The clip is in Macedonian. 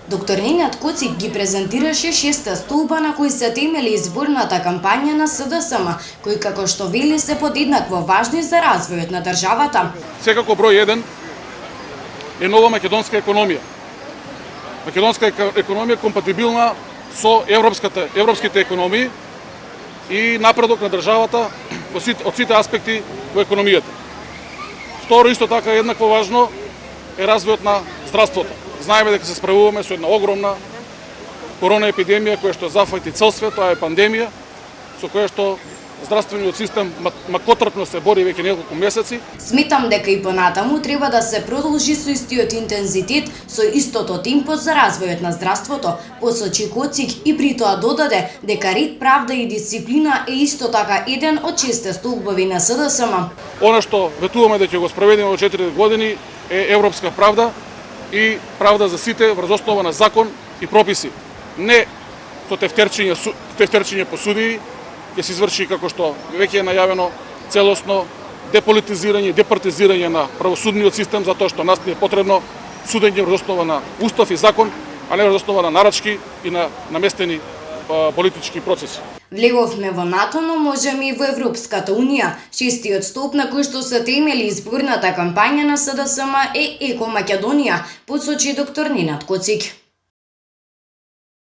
Доктор Ненад Коцик ги презентираше 6 столба на кои се темели изборната кампања на СДСМ, кои како што вели се подеднакво важни за развојот на државата. Секако број 1 е нова македонска економија. Македонска економија компатибилна со европските економии и напредок на државата од сите аспекти во економијата. Второ, исто така еднакво важно е развојот на здравството. Знаеме дека се справуваме со една огромна корона епидемија која што зафати цел свет, тоа е пандемија, со која што здравствениот систем макотрпно се бори веќе неколку месеци. Сметам дека и понатаму треба да се продолжи со истиот интензитет, со истото темпо за развојот на здравството, посочи Коцик и при тоа додаде дека ред, правда и дисциплина е исто така еден од 6 столбови на СДСМ. Она што ветуваме дека ќе го спроведеме во 4 години е европска правда и правда за сите врз основа на закон и прописи. Не со тефтерчиња по судии, ќе се изврши, како што веќе е најавено, целосно деполитизирање и департизирање на правосудниот систем, затоа што нас не е потребно судење врз основа на устав и закон, а не врз основа на нарачки и на наместени политички процеси. Влеговме во НАТО, но можеме и во Европската Унија. 6-тиот столб на кој што се темели изборната кампања на СДСМ е Еко Македонија, посочи доктор Ненад Коцик.